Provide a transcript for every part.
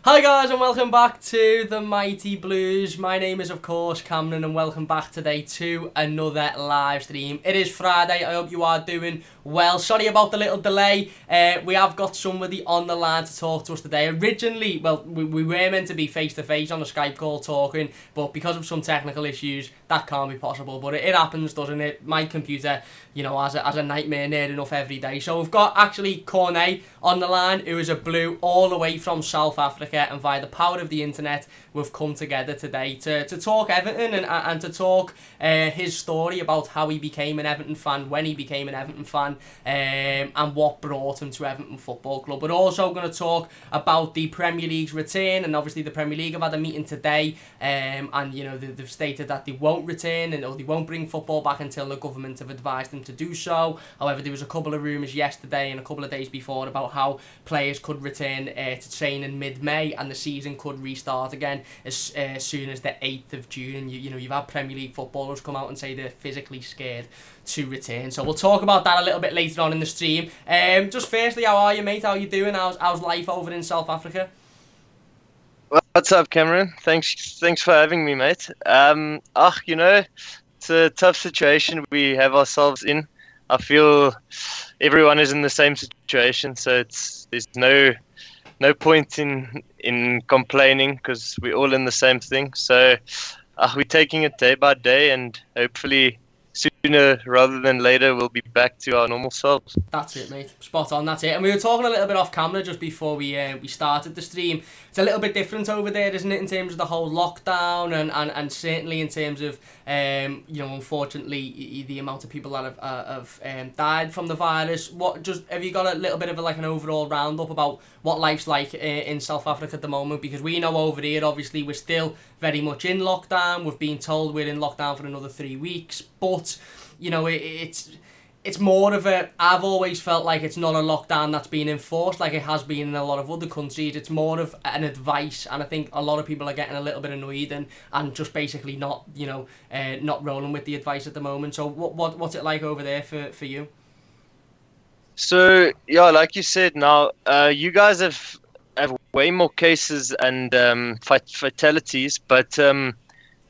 Hi guys and welcome back to the Mighty Blues. My name is of course Cameron and welcome back today to another live stream. It is Friday, I hope you are doing well. Sorry about the little delay. We have got somebody on the line to talk to us today. Originally, we were meant to be face to face on a Skype call talking, but because of some technical issues that can't be possible. But it happens, doesn't it? My computer, has a nightmare near enough every day. So we've got actually Cornet on the line, who is a Blue all the way from South Africa. And via the power of the internet, we've come together today to talk Everton and to talk his story about how he became an Everton fan, when he became an Everton fan, and what brought him to Everton Football Club. We're also going to talk about the Premier League's return, and obviously the Premier League have had a meeting today, and they've stated that they won't return or they won't bring football back until the government have advised them to do so. However, there was a couple of rumours yesterday and a couple of days before about how players could return to train in mid-May, and the season could restart again as soon as the 8th of June. You've had Premier League footballers come out and say they're physically scared to return. So we'll talk about that a little bit later on in the stream. Just firstly, how are you, mate? How are you doing? How's life over in South Africa? What's up, Cameron? Thanks for having me, mate. It's a tough situation we have ourselves in. I feel everyone is in the same situation, so there's no point in complaining because we're all in the same thing. So we're taking it day by day, and hopefully sooner rather than later we'll be back to our normal selves. That's it, mate. Spot on, that's it. And we were talking a little bit off camera just before we started the stream. It's a little bit different over there, isn't it, in terms of the whole lockdown and certainly in terms of, unfortunately, the amount of people that have died from the virus. Have you got a little bit of an overall roundup about what life's like in South Africa at the moment? Because we know over here, obviously, we're still very much in lockdown. We've been told we're in lockdown for another 3 weeks, but it's more of I've always felt like it's not a lockdown that's been enforced like it has been in a lot of other countries. It's more of an advice, and I think a lot of people are getting a little bit annoyed and just basically not rolling with the advice at the moment. So what's it like over there for you? So yeah, like you said, now you guys have way more cases and fatalities, but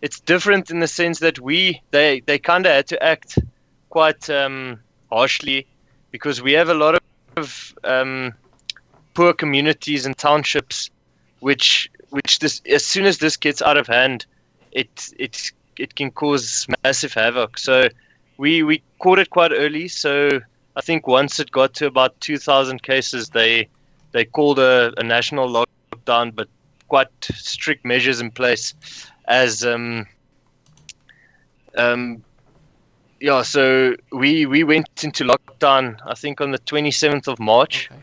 it's different in the sense that they kind of had to act quite harshly because we have a lot of poor communities and townships, which this, as soon as this gets out of hand, it can cause massive havoc. So we caught it quite early. So I think once it got to about 2,000 cases, they called a national lockdown, but quite strict measures in place as so we went into lockdown I think on the 27th of March. Okay.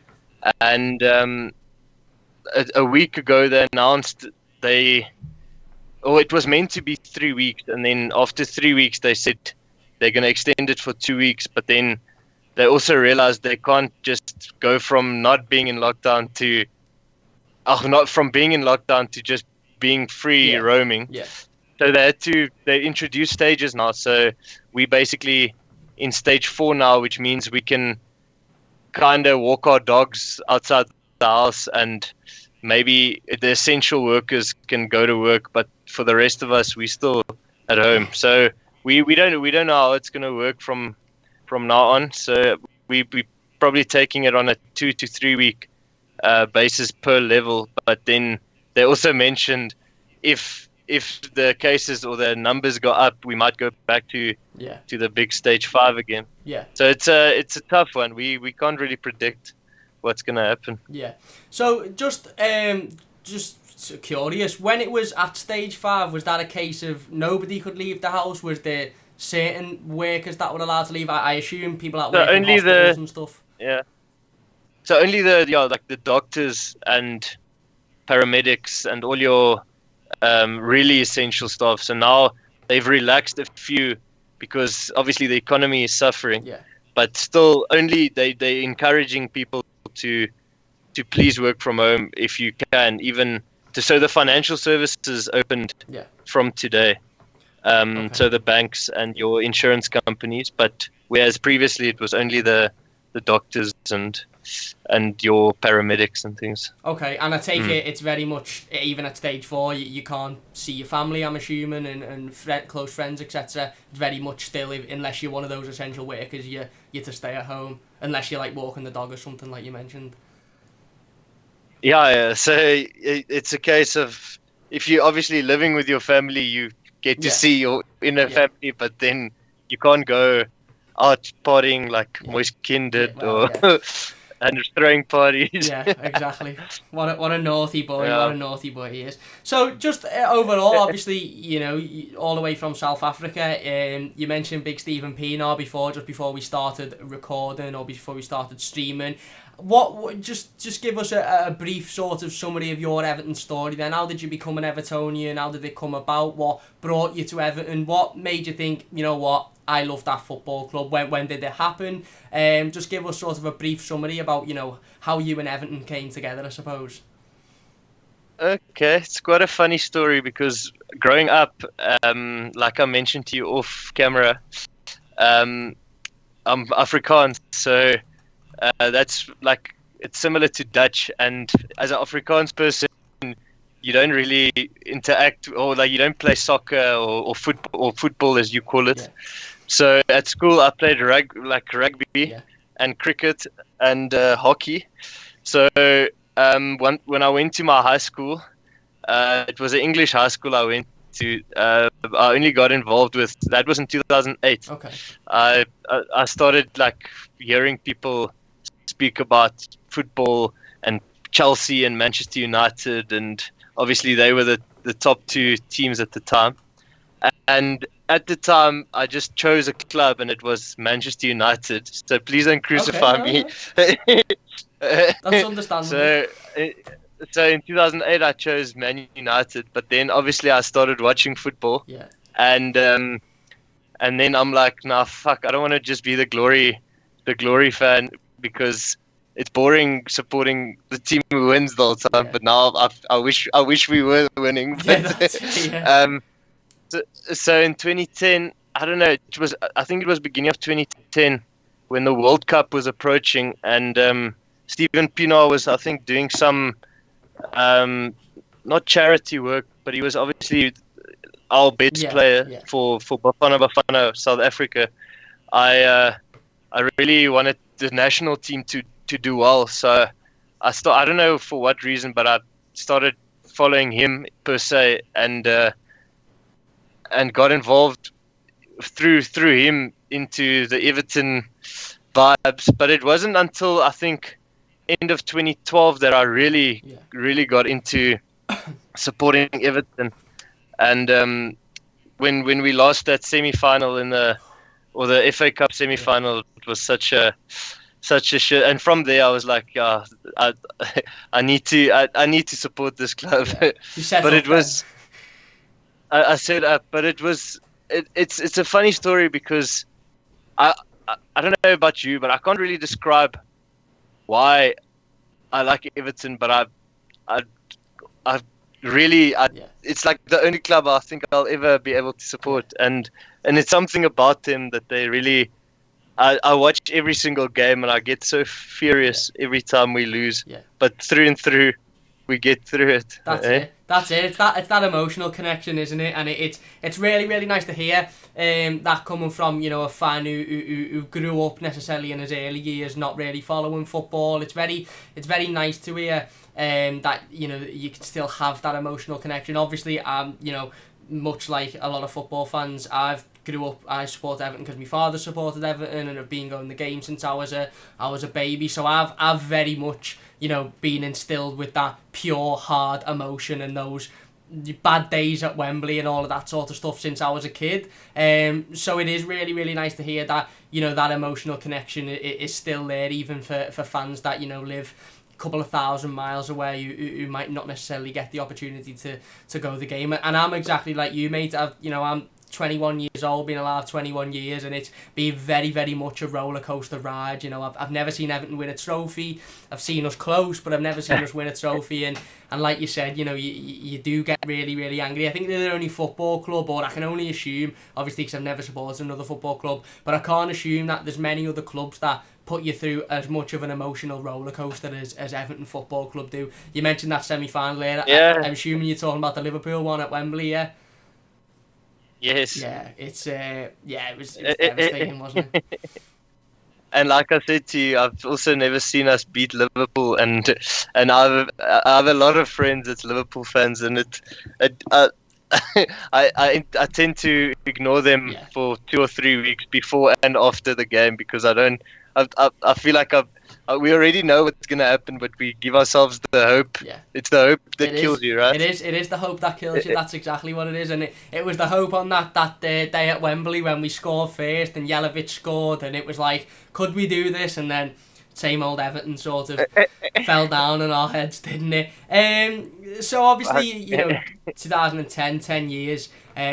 And a week ago they announced it was meant to be 3 weeks, and then after 3 weeks they said they're going to extend it for 2 weeks, but then they also realized they can't just go from not being in lockdown to just being free roaming. Yeah. So they introduced stages now. So we basically in stage 4 now, which means we can kind of walk our dogs outside the house, and maybe the essential workers can go to work, but for the rest of us, we're still at home. So we don't know how it's going to work from now on. So we probably taking it on a 2 to 3 week basis per level. But then they also mentioned if the cases or the numbers go up, we might go back to the big stage 5 again. Yeah. So it's a tough one. We can't really predict what's going to happen. Yeah. So just curious, when it was at stage 5, was that a case of nobody could leave the house? Was there certain workers that were allowed to leave? I assume people that work in hospitals and stuff. Yeah. So only the doctors and paramedics and all your really essential stuff. So now they've relaxed a few because obviously the economy is suffering. Yeah. But still, only they encouraging people to please work from home if you can. So the financial services opened from today. Okay. So the banks and your insurance companies, but whereas previously it was only the doctors and your paramedics and things. Okay, and I take it it's very much, even at stage 4, you can't see your family, I'm assuming, and close friends, etc. It's very much still, unless you're one of those essential workers, you're to stay at home, unless you're like walking the dog or something like you mentioned. Yeah. So it's a case of, if you're obviously living with your family, you get to see your inner family, but then you can't go out partying like Moise Kean did, and throwing parties. Yeah, exactly. What a naughty boy! Yeah. What a naughty boy he is. So just overall, obviously, all the way from South Africa. You mentioned Big Stephen Pienaar before we started recording or before we started streaming. What just give us a brief sort of summary of your Everton story then. How did you become an Evertonian? How did it come about? What brought you to Everton? What made you think, you know what, I love that football club? When did it happen? Just give us sort of a brief summary about, how you and Everton came together, I suppose. Okay, it's quite a funny story because growing up, like I mentioned to you off camera, I'm Afrikaans, so that's like, it's similar to Dutch, and as an Afrikaans person, you don't really interact, or like you don't play soccer or football as you call it. Yeah. So at school I played rugby and cricket and hockey. So when I went to my high school, it was an English high school I went to. I only got involved with, that was in 2008. Okay. I started like hearing people speak about football and Chelsea and Manchester United, and obviously they were the top 2 teams at the time. And at the time, I just chose a club, and it was Manchester United. So please don't crucify me. That's understandable. So in 2008, I chose Man United, but then obviously I started watching football. Yeah. And then I'm like, nah, fuck, I don't want to just be the glory fan, because it's boring supporting the team who wins the whole time. Yeah. But now I wish we were winning. But, so in 2010, I don't know, I think it was beginning of 2010 when the World Cup was approaching, and Stephen Pienaar was, I think, doing some not charity work, but he was obviously our best player for Bafana, South Africa. I really wanted the national team to do well, so I don't know for what reason, but I started following him per se, and got involved through him into the Everton vibes. But it wasn't until I think end of 2012 that I really got into supporting Everton. And when we lost that semi-final the FA Cup semi-final, it was such a shit. And from there I was like, I need to support this club. But it was I set up, but it's a funny story because I don't know about you, but I can't really describe why I like Everton, but it's like the only club I think I'll ever be able to support, and it's something about them that they really. I watch every single game and I get so furious every time we lose, but through and through, we get through it. That's it. It's that emotional connection, isn't it? And it's really, really nice to hear that coming from, a fan who grew up necessarily in his early years not really following football. It's very nice to hear that you can still have that emotional connection. Obviously, much like a lot of football fans, I support Everton because my father supported Everton and have been going to the game since I was a baby. So I've very much been instilled with that pure hard emotion and those bad days at Wembley and all of that sort of stuff since I was a kid. So it is really, really nice to hear that that emotional connection is still there, even for fans that live couple of thousand miles away who might not necessarily get the opportunity to go to the game. And I'm exactly like you, mate. I'm 21 years old, been alive 21 years, and it's been very, very much a roller coaster ride. You know, I've never seen Everton win a trophy. I've seen us close, but I've never seen us win a trophy. And like you said, you know, you do get really, really angry. I think they're the only football club, or I can only assume, obviously, because I've never supported another football club, but I can't assume that there's many other clubs that put you through as much of an emotional roller coaster as Everton Football Club do. You mentioned that semi-final there. Yeah. I'm assuming you're talking about the Liverpool one at Wembley, yeah? Yes. Yeah, it was devastating, wasn't it? And like I said to you, I've also never seen us beat Liverpool, and I have a lot of friends that's Liverpool fans, and I tend to ignore them for 2 or 3 weeks before and after the game, because I feel like we already know what's going to happen, but we give ourselves the hope. Yeah. It's the hope that kills you, right? It is the hope that kills you. That's exactly what it is. And it was the hope on that day at Wembley when we scored first and Jelavic scored, and it was like, could we do this? And then same old Everton sort of fell down on our heads, didn't it? So obviously, you know, 2010, 10 years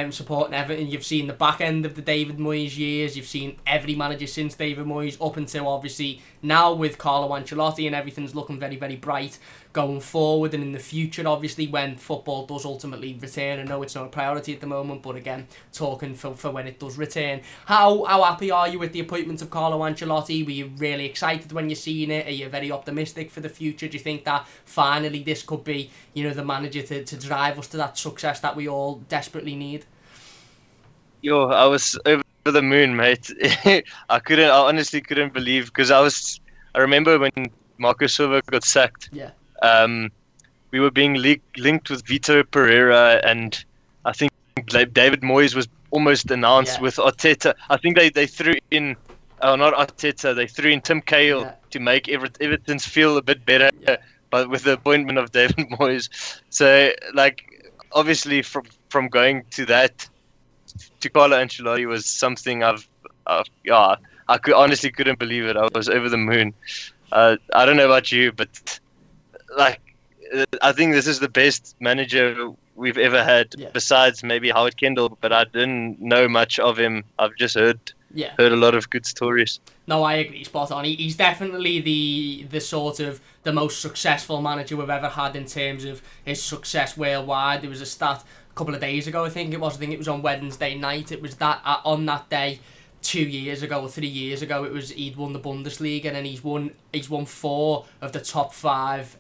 supporting Everton. You've seen the back end of the David Moyes years. You've seen every manager since David Moyes up until obviously now with Carlo Ancelotti, and everything's looking very, very bright going forward and in the future, obviously, when football does ultimately return. I know it's not a priority at the moment, but again, talking for when it does return. How happy are you with the appointment of Carlo Ancelotti? Were you really excited when you seen it? Are you very optimistic for the future? Do you think that finally this could be, you know, the manager to drive us to that success that we all desperately need? Yo, I was over the moon, mate. I honestly couldn't believe, because I remember when Marco Silva got sacked. Yeah. We were being linked with Vitor Pereira, and I think David Moyes was almost announced with Arteta. I think they threw in, not Arteta, they threw in Tim Cahill to make Everton's feel a bit better, but with the appointment of David Moyes. So, like, obviously from going to that to Carlo Ancelotti was something I honestly couldn't believe it. I was over the moon. I don't know about you, but like, I think this is the best manager we've ever had, besides maybe Howard Kendall, but I didn't know much of him. I've just heard a lot of good stories. No, I agree, spot on. He's definitely the sort of the most successful manager we've ever had in terms of his success worldwide. There was a stat a couple of days ago, I think it was on Wednesday night. It was that on that day 2 years ago or 3 years ago, it was he'd won the Bundesliga, and then he's won 4 of the top 5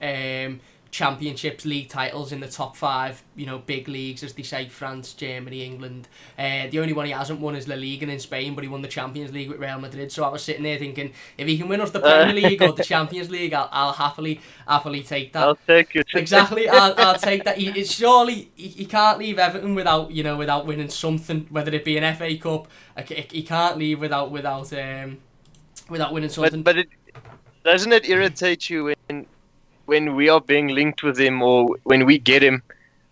championships, league titles in the top 5, you know, big leagues, as they say, France, Germany, England. The only one he hasn't won is La Liga in Spain, but he won the Champions League with Real Madrid. So I was sitting there thinking, if he can win us the Premier League or the Champions League, I'll happily take that. I'll take it. Exactly, I'll take that. Surely he can't leave Everton without winning something, whether it be an FA Cup. He can't leave without winning something. But doesn't it irritate you when we are being linked with him, or when we get him,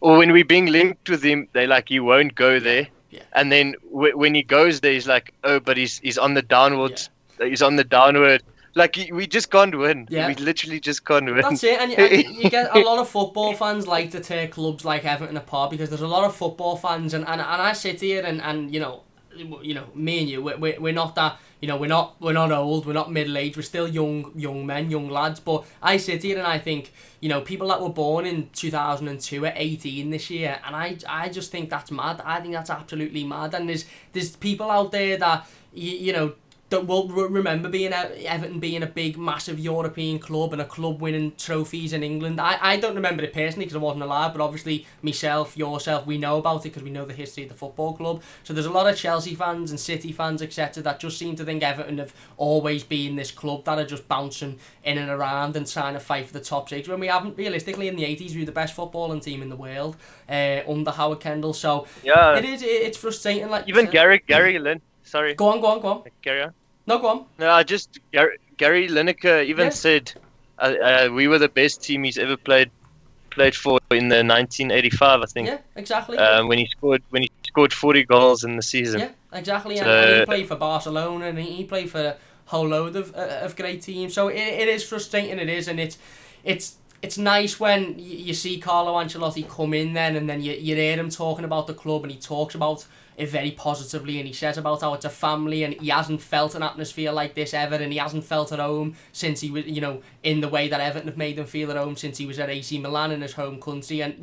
or when we're being linked with him, they like, he won't go there. Yeah. And then when he goes there, he's like, oh, but he's on the downward. Yeah. He's on the downward. Like, we just can't win. Yeah. We literally just can't win. That's it. And you get a lot of football fans like to tear clubs like Everton apart, because there's a lot of football fans, and I sit here and you know, me and you, we're not that, you know, we're not old, we're not middle aged, we're still young men, young lads. But I sit here and I think, you know, people that were born in 2002 are 18 this year, and I just think that's mad. I think that's absolutely mad. And there's people out there that you know that will remember Everton being a big, massive European club and a club winning trophies in England. I don't remember it personally because I wasn't alive, but obviously myself, yourself, we know about it because we know the history of the football club. So there's a lot of Chelsea fans and City fans, etc., that just seem to think Everton have always been this club that are just bouncing in and around and trying to fight for the top 6, when we haven't. Realistically, in the 80s, we were the best footballing team in the world under Howard Kendall. So yeah, it's frustrating. Like even Gary Lynn. Sorry. Go on. Carry on. No, go on. No, Gary Lineker even said we were the best team he's ever played for in the 1985, I think. Yeah, exactly. When he scored 40 goals in the season. Yeah, exactly. And he played for Barcelona, and he played for a whole load of great teams. So it is frustrating. It is, and it's it's nice when you see Carlo Ancelotti come in then, and then you hear him talking about the club, and he talks about it very positively, and he says about how it's a family, and he hasn't felt an atmosphere like this ever, and he hasn't felt at home since he was, in the way that Everton have made him feel at home since he was at AC Milan in his home country. And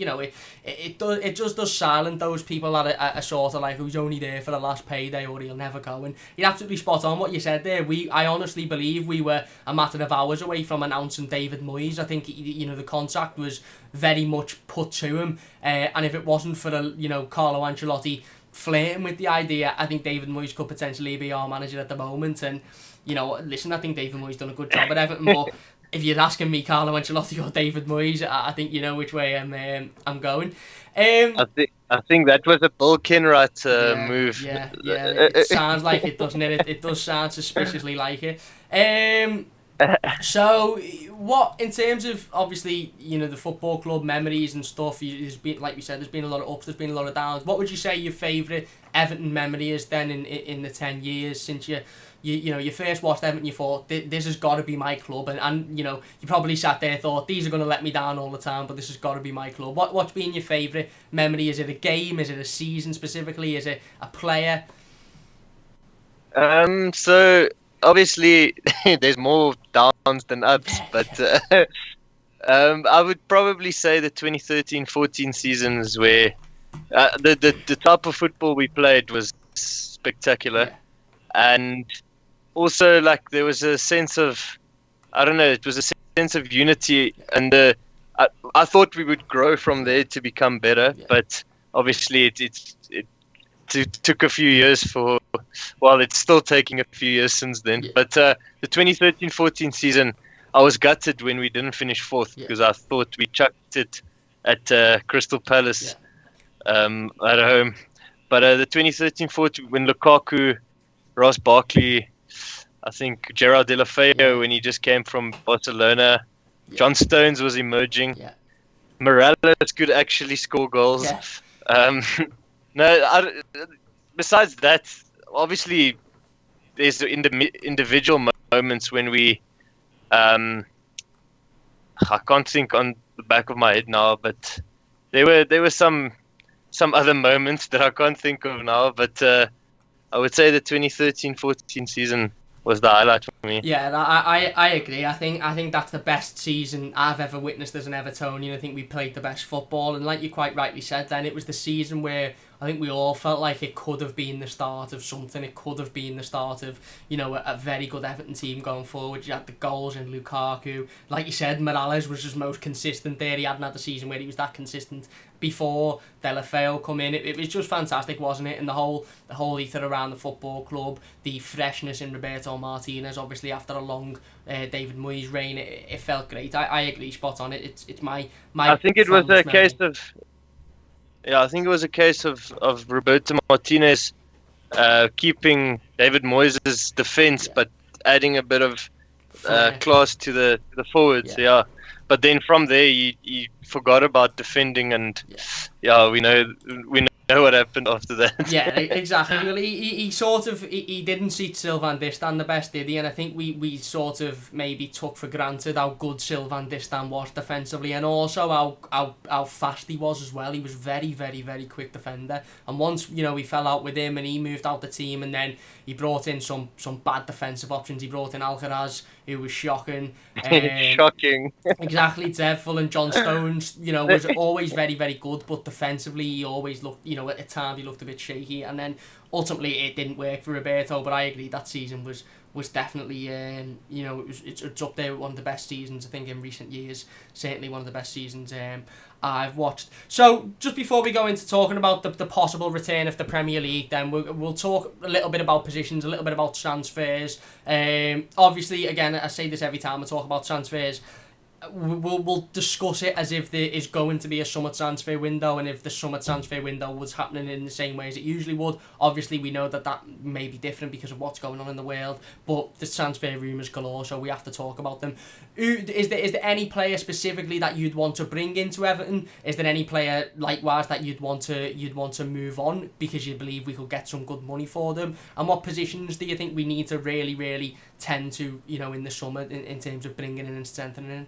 it just does silence those people that are sort of like, who's only there for the last payday or he'll never go. And you're absolutely spot on what you said there. I honestly believe we were a matter of hours away from announcing David Moyes. I think the contract was very much put to him, and if it wasn't for Carlo Ancelotti flirting with the idea, I think David Moyes could potentially be our manager at the moment. And listen, I think David Moyes done a good job at Everton, but if you're asking me Carlo Ancelotti or David Moyes, I think you know which way I'm going. I think that was a Bill Kenwright move. Yeah, it sounds like it, doesn't it? It does sound suspiciously like it. So, what, in terms of, obviously, the football club memories and stuff, there's been, like we said, there's been a lot of ups, there's been a lot of downs. What would you say your favourite Everton memory is then in the 10 years since you first watched Everton, you thought, this has got to be my club, and you probably sat there and thought, these are going to let me down all the time, but this has got to be my club. What's been your favourite memory? Is it a game? Is it a season specifically? Is it a player? So obviously there's more downs than ups, but I would probably say the 2013-14 seasons where the type of football we played was spectacular, and also like there was a sense of, I don't know, it was a sense of unity, and I thought we would grow from there to become better, but obviously it took a few years it's still taking a few years since then. But the 2013-14 season, I was gutted when we didn't finish fourth, because I thought we chucked it at Crystal Palace at home. But the 2013-14, when Lukaku, Ross Barkley, I think Gerard Deulofeu, when he just came from Barcelona, John Stones was emerging, Morales could actually score goals. Besides that, obviously, there's the individual moments when we, I can't think on the back of my head now, but there were some other moments that I can't think of now. But I would say the 2013-14 season was the highlight for me. Yeah, I agree. I think that's the best season I've ever witnessed as an Evertonian. I think we played the best football, and like you quite rightly said, then it was the season where I think we all felt like it could have been the start of something. It could have been the start of, a very good Everton team going forward. You had the goals in Lukaku. Like you said, Morales was just most consistent there. He hadn't had the season where he was that consistent before. Deulofeu come in. It was just fantastic, wasn't it? And the whole ether around the football club, the freshness in Roberto Martinez, obviously after a long David Moyes reign, it felt great. I agree, spot on it. It's my I think it was a case of... Yeah, I think it was a case of Roberto Martinez keeping David Moyes' defence, but adding a bit of class to the forwards. Yeah. But then from there, he forgot about defending, and we know what happened after that. Yeah, exactly. Well, he sort of he didn't see Sylvain Distin the best, did he? And I think we sort of maybe took for granted how good Sylvain Distin was defensively, and also how fast he was as well. He was very, very, very quick defender. And once we fell out with him and he moved out the team, and then he brought in some bad defensive options. He brought in Alcaraz, who was shocking. Shocking. Exactly, dreadful. And John Stones, was always very, very good, but defensively he always looked, at times he looked a bit shaky. And then ultimately it didn't work for Roberto. But I agree, that season was definitely, it's up there with one of the best seasons I think in recent years. Certainly one of the best seasons I've watched. So just before we go into talking about the possible return of the Premier League, then we'll talk a little bit about positions, a little bit about transfers. Obviously, again, I say this every time I talk about transfers. We'll discuss it as if there is going to be a summer transfer window, and if the summer transfer window was happening in the same way as it usually would. Obviously, we know that may be different because of what's going on in the world, but the transfer rumours galore, so we have to talk about them. Is there any player specifically that you'd want to bring into Everton? Is there any player likewise that you'd want to move on because you believe we could get some good money for them? And what positions do you think we need to really, really tend to, in the summer in terms of bringing in and strengthening in?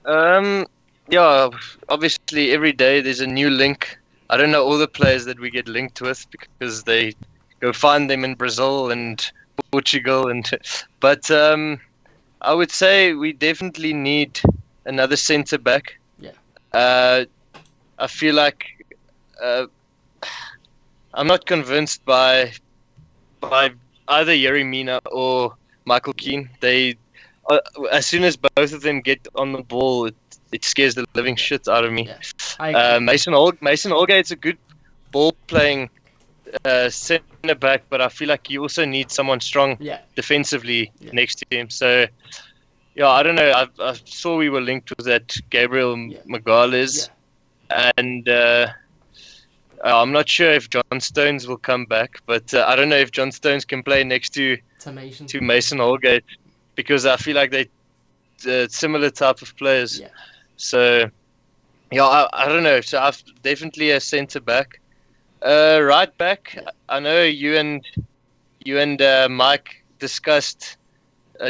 Yeah, obviously every day there's a new link. I don't know all the players that we get linked with because they go find them in Brazil and Portugal but I would say we definitely need another centre back. Yeah. I feel like I'm not convinced by either Yerry Mina or Michael Keane. They as soon as both of them get on the ball, it scares the living shit out of me. Yeah. Mason Holgate's a good ball playing centre back, but I feel like you also need someone strong defensively next to him. So yeah, I don't know. I saw we were linked with that Gabriel Magalhaes, and I'm not sure if John Stones will come back, but I don't know if John Stones can play next to Mason Holgate, because I feel like they're similar type of players. Yeah. So yeah, I don't know. So I've definitely a centre back, right back. I know you and Mike discussed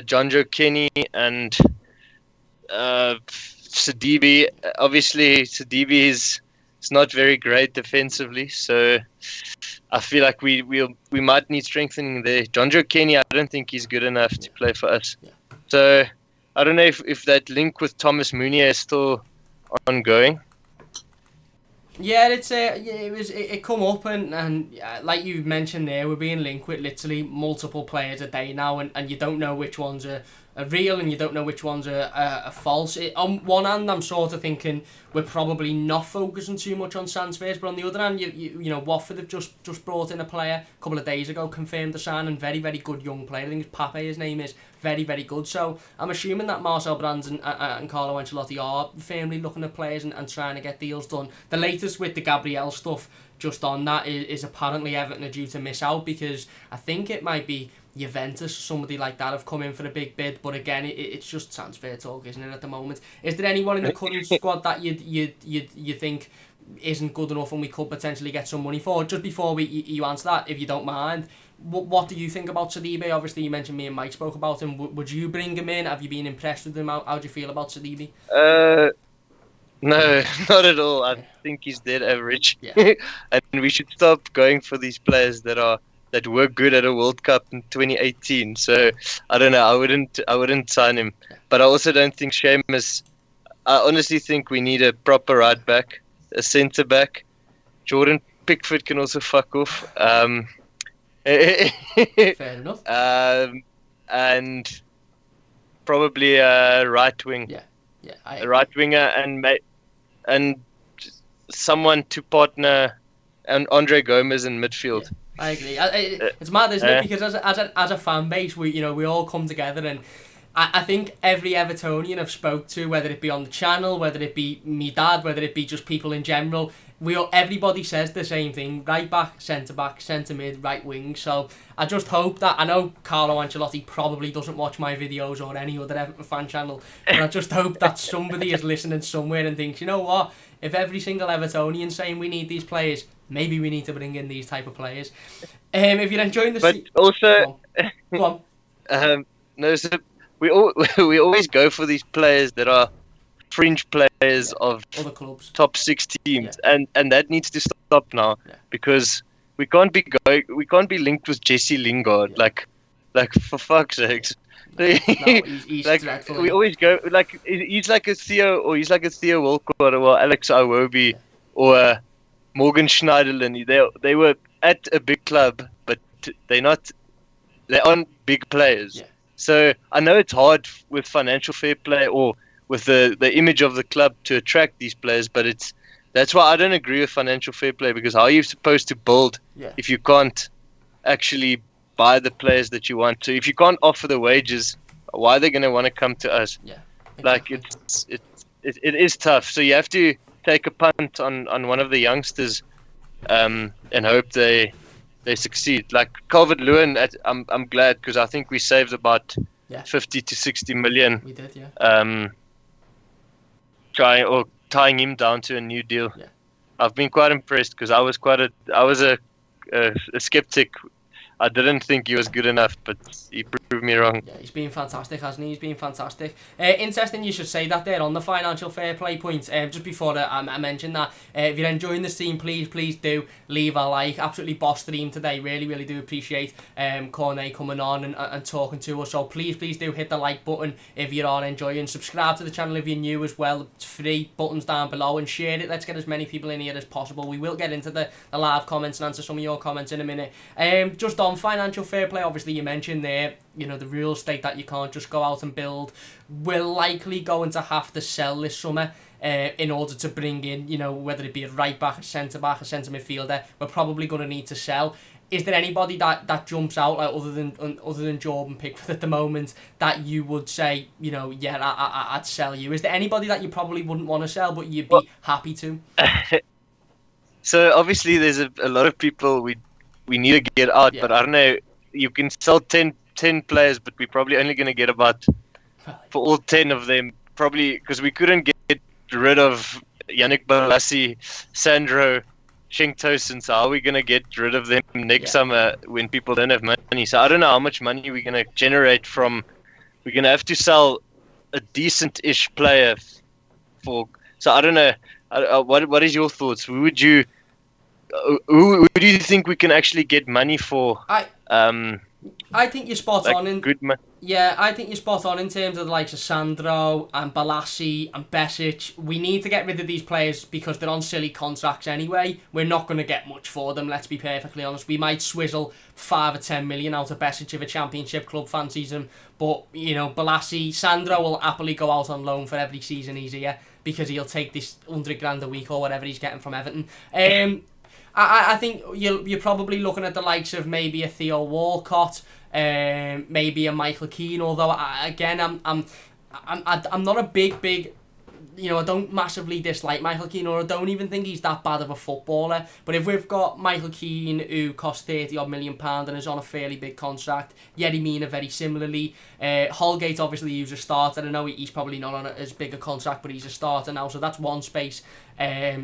John Joe Kenny and Sidibe. Obviously, Sidibe is not very great defensively, so I feel like we might need strengthening there. John Joe Kenny, I don't think he's good enough to play for us. Yeah. So I don't know if that link with Thomas Meunier is still ongoing. Yeah, it come up and like you mentioned there, we're being linked with literally multiple players a day now, and you don't know which ones are real and you don't know which ones are false. On one hand, I'm sort of thinking we're probably not focusing too much on transfers, but on the other hand, you know, Watford have just brought in a player a couple of days ago, confirmed the signing, very, very good young player. I think it's Pape, his name is, very, very good. So I'm assuming that Marcel Brands and Carlo Ancelotti are firmly looking at players and trying to get deals done. The latest with the Gabriel stuff, just on that, is apparently Everton are due to miss out, because I think it might be Juventus, somebody like that, have come in for a big bid, but again, it's just transfer talk, isn't it, at the moment? Is there anyone in the current squad that you think isn't good enough and we could potentially get some money for? Just before you answer that, if you don't mind, what do you think about Sidibe? Obviously, you mentioned me and Mike spoke about him. Would you bring him in? Have you been impressed with him? How do you feel about Sidibe? No, not at all. I think he's dead average. Yeah. And we should stop going for these players that were good at a World Cup in 2018. So I don't know. I wouldn't sign him. Yeah. But I also don't think Seamus. I honestly think we need a proper right back, a centre back. Jordan Pickford can also fuck off. Fair enough. And probably a right wing. Yeah. A right winger and someone to partner and Andre Gomez in midfield. Yeah. I agree. It's mad, isn't it? Because as a fan base, we all come together, and I think every Evertonian I've spoke to, whether it be on the channel, whether it be me dad, whether it be just people in general, everybody says the same thing: right back, centre mid, right wing. So I just hope that, I know Carlo Ancelotti probably doesn't watch my videos or any other Everton fan channel, but I just hope that somebody is listening somewhere and thinks, you know what, if every single Evertonian saying we need these players, maybe we need to bring in these type of players. If you're enjoying the... But also... Go on. No, so we always go for these players that are fringe players of other clubs, top 6 teams, and that needs to stop now, because we can't be linked with Jesse Lingard, like for fuck's sakes. No, he's like dreadful. We always go like he's like a Theo Walcott or Alex Iwobi or Morgan Schneiderlin. They were at a big club, but they aren't big players. Yeah. So I know it's hard with financial fair play or with the image of the club to attract these players, but that's why I don't agree with financial fair play, because how are you supposed to build if you can't actually buy the players that you want to? If you can't offer the wages, why are they going to want to come to us? Yeah, exactly. Like it is tough. So you have to take a punt on one of the youngsters, and hope they succeed. Like Calvert-Lewin, I'm glad, because I think we saved about 50 to 60 million. We did, yeah. Tying him down to a new deal. Yeah. I've been quite impressed, because I was a skeptic. I didn't think he was good enough, but he proved prove me wrong. Yeah, he's been fantastic, hasn't he? He's been fantastic. Interesting you should say that there on the financial fair play point. Just before I mentioned that, if you're enjoying the stream, please do leave a like. Absolutely boss stream today. Really do appreciate Cornet coming on and talking to us. So please do hit the like button if you are enjoying. Subscribe to the channel if you're new as well. It's free. Buttons down below, and share it. Let's get as many people in here as possible. We will get into the live comments and answer some of your comments in a minute. Just on financial fair play, obviously you mentioned there, you know, the rules state that you can't just go out and build. We're likely going to have to sell this summer in order to bring in, you know, whether it be a right back, a centre back, a centre midfielder. We're probably going to need to sell. Is there anybody that jumps out, like other than Jordan Pickford at the moment, that you would say, you know, yeah, I'd sell you? Is there anybody that you probably wouldn't want to sell but you'd be happy to? So obviously there's a lot of people we need to get out, but I don't know. You can sell 10 players, but we're probably only going to get about, for all 10 of them, probably, because we couldn't get rid of Yannick Bolasie, Sandro, Tosin. So how are we going to get rid of them next summer when people don't have money? So I don't know how much money we're going to generate from. We're going to have to sell a decent-ish player for. So I don't know. What is your thoughts? Who do you think we can actually get money for? I think you're spot on in good I think you're spot on in terms of the likes of Sandro and Bolasie and Besic. We need to get rid of these players because they're on silly contracts anyway. We're not going to get much for them, let's be perfectly honest. We might swizzle 5 or 10 million out of Besic if a championship club fancies him. But, you know, Bolasie, Sandro will happily go out on loan for every season he's here because he'll take this 100 grand a week or whatever he's getting from Everton. I think you're probably looking at the likes of maybe a Theo Walcott, maybe a Michael Keane. Although I'm not a big, you know, I don't massively dislike Michael Keane, or I don't even think he's that bad of a footballer. But if we've got Michael Keane, who costs £30 million and is on a fairly big contract, Yerry Mina very similarly, Holgate obviously he's a starter. I know he's probably not on as big a contract, but he's a starter now, so that's one space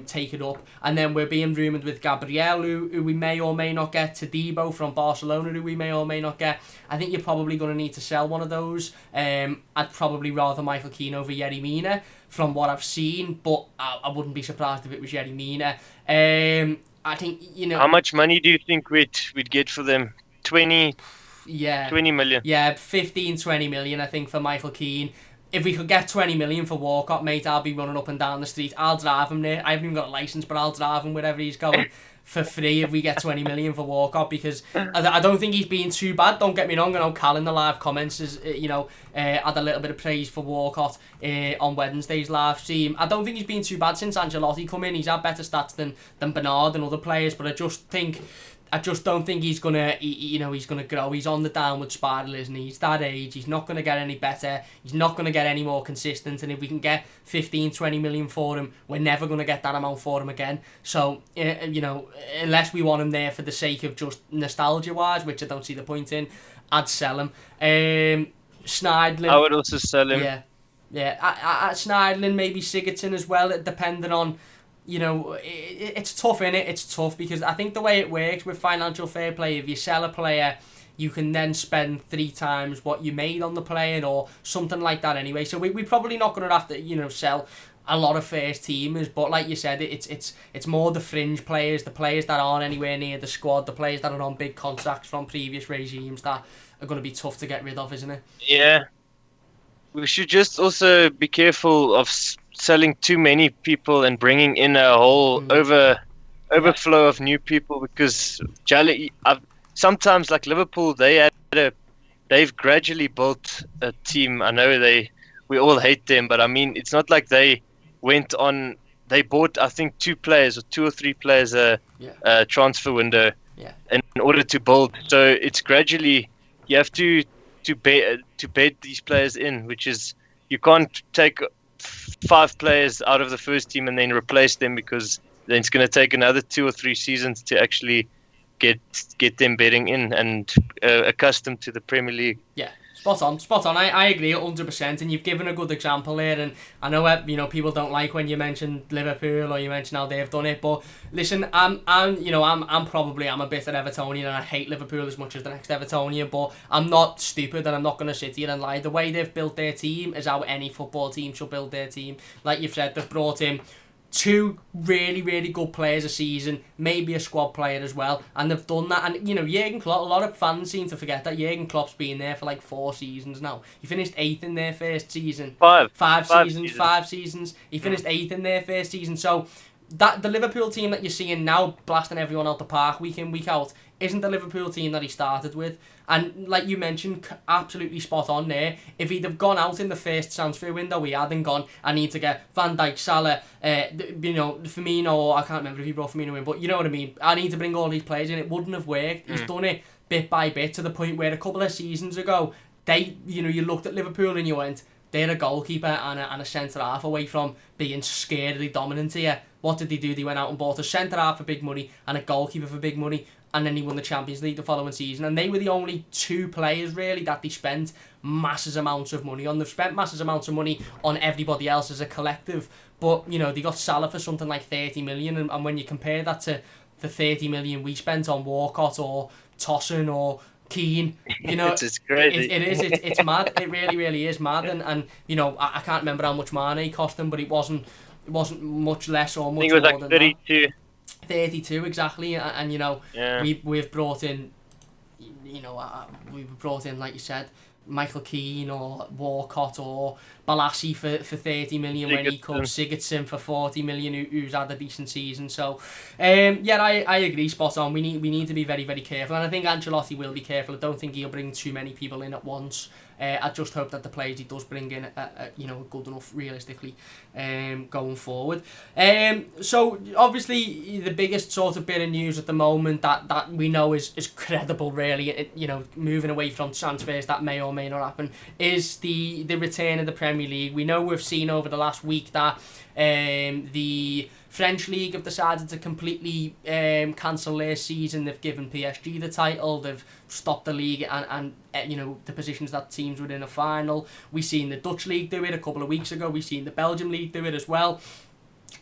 taken up. And then we're being rumoured with Gabriel, who we may or may not get, Todibo from Barcelona, who we may or may not get. I think you're probably going to need to sell one of those. I'd probably rather Michael Keane over Yerry Mina from what I've seen, but I wouldn't be surprised if it was Yerry Mina. I think, you know... How much money do you think we'd get for them? 20 million? Yeah, 15, 20 million, I think, for Michael Keane. If we could get 20 million for Walcott, mate, I'll be running up and down the street. I'll drive him there. I haven't even got a licence, but I'll drive him wherever he's going for free if we get 20 million for Walcott, because I don't think he's been too bad. Don't get me wrong. I know Cal in the live comments is, you know, had a little bit of praise for Walcott on Wednesday's live stream. I don't think he's been too bad since Ancelotti come in. He's had better stats than Bernard and other players, but I just don't think he's gonna, he's gonna grow. He's on the downward spiral, isn't he? He's that age. He's not gonna get any better. He's not gonna get any more consistent. And if we can get 15, 20 million for him, we're never gonna get that amount for him again. So, you know, unless we want him there for the sake of just nostalgia-wise, which I don't see the point in, I'd sell him. Schneidlin. I would also sell him. Yeah. Schneidlin, maybe Sigurdsson as well, depending on. You know, it's tough, innit? It's tough because I think the way it works with financial fair play, if you sell a player, you can then spend 3 times what you made on the player or something like that anyway. So we're probably not going to have to, you know, sell a lot of first teamers, but like you said, it's more the fringe players, the players that aren't anywhere near the squad, the players that are on big contracts from previous regimes that are going to be tough to get rid of, isn't it? Yeah. We should just also be careful of selling too many people and bringing in a whole overflow of new people, because sometimes, like Liverpool, they've gradually built a team. I know we all hate them, but I mean, it's not like they bought, I think, 2 or 3 players a transfer window in order to build. So it's gradually, you have to bed these players in, which is, you can't take 5 players out of the first team and then replace them, because then it's going to take another 2 or 3 seasons to actually get them bedding in and accustomed to the Premier League. Yeah, Spot on. I agree 100%, and you've given a good example there. And I know people don't like when you mention Liverpool or you mention how they've done it, but listen, I'm a bitter Evertonian, and I hate Liverpool as much as the next Evertonian, but I'm not stupid, and I'm not going to sit here and lie. The way they've built their team is how any football team should build their team. Like you've said, they've brought in 2 really, really good players a season, maybe a squad player as well, and they've done that. And Jurgen Klopp, a lot of fans seem to forget that Jurgen Klopp's been there for like 4 seasons now. He finished 8th in their first season. Five seasons. He finished 8th in their first season. So that the Liverpool team that you're seeing now blasting everyone out the park week in, week out, isn't the Liverpool team that he started with. And like you mentioned, absolutely spot on there. If he'd have gone out in the first transfer window we had and gone, I need to get Van Dijk, Salah, Firmino, I can't remember if he brought Firmino in, but you know what I mean. I need to bring all these players in. It wouldn't have worked. He's done it bit by bit to the point where a couple of seasons ago, you looked at Liverpool and you went, they're a goalkeeper and a centre-half away from being scarily dominant here. What did they do? They went out and bought a centre-half for big money and a goalkeeper for big money, and then he won the Champions League the following season. And they were the only 2 players, really, that they spent massive amounts of money on. They've spent massive amounts of money on everybody else as a collective, but, they got Salah for something like 30 million, and when you compare that to the 30 million we spent on Walcott or Tosun or Keane, it's crazy. It's mad. It really, really is mad. And I can't remember how much Mane cost them, but it wasn't much less or much more. I think it was like 32. 32 exactly. And we've brought in, we've brought in, like you said, Michael Keane or Walcott or Balassi for 30 million when he comes, Sigurdsson for 40 million who's had a decent season. So I agree, spot on. We need to be very, very careful, and I think Ancelotti will be careful. I don't think he'll bring too many people in at once. I just hope that the players he does bring in are good enough realistically going forward. So obviously the biggest sort of bit of news at the moment that we know is credible, really, moving away from transfers that may or may not happen, is the return of the Premier League. We know we've seen over the last week that the French League have decided to completely cancel their season. They've given PSG the title. They've stopped the league and the positions that teams were in a final. We've seen the Dutch League do it a couple of weeks ago. We've seen the Belgium League do it as well.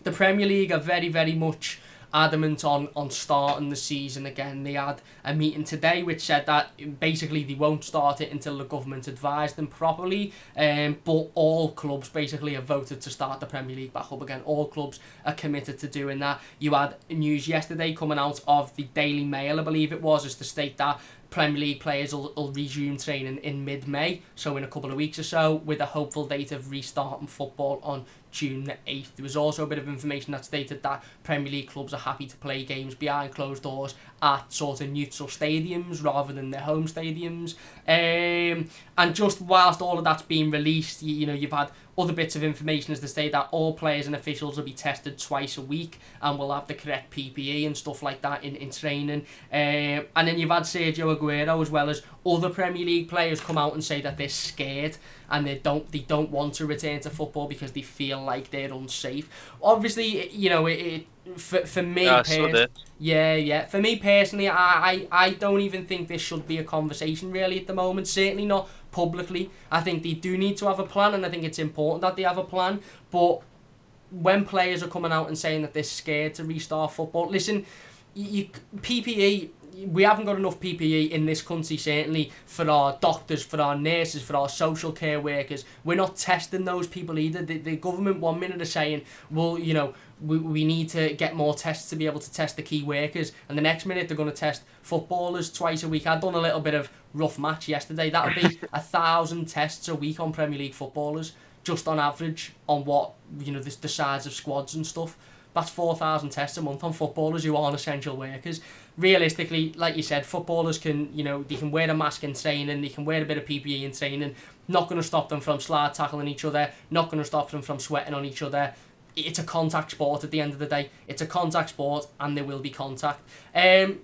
The Premier League are very, very much adamant on starting the season again. They had a meeting today which said that basically they won't start it until the government advised them properly, but all clubs basically have voted to start the Premier League back up again. All clubs are committed to doing that. You had news yesterday coming out of the Daily Mail, I believe it was, as to state that Premier League players will resume training in mid-May, so in a couple of weeks or so, with a hopeful date of restarting football on June the 8th. There was also a bit of information that stated that Premier League clubs are happy to play games behind closed doors at sort of neutral stadiums rather than their home stadiums. And just whilst all of that's being released, you've had other bits of information as to say that all players and officials will be tested twice a week and will have the correct PPE and stuff like that in training. And then you've had Sergio Aguero as well as other Premier League players come out and say that they're scared and they don't want to return to football because they feel like they're unsafe. Obviously, for me personally, for me personally, I don't even think this should be a conversation really at the moment. Certainly not publicly. I think they do need to have a plan, and I think it's important that they have a plan. But when players are coming out and saying that they're scared to restart football, listen, PPE. We haven't got enough PPE in this country, certainly, for our doctors, for our nurses, for our social care workers. We're not testing those people either. The government 1 minute are saying, well, we need to get more tests to be able to test the key workers. And the next minute they're going to test footballers twice a week. I've done a little bit of rough match yesterday. That would be 1,000 tests a week on Premier League footballers, just on average, on what, the size of squads and stuff. That's 4,000 tests a month on footballers who aren't essential workers. Realistically, like you said, footballers can, they can wear a mask in training, they can wear a bit of PPE in training. Not going to stop them from slide tackling each other, not going to stop them from sweating on each other. It's a contact sport at the end of the day. It's a contact sport, and there will be contact.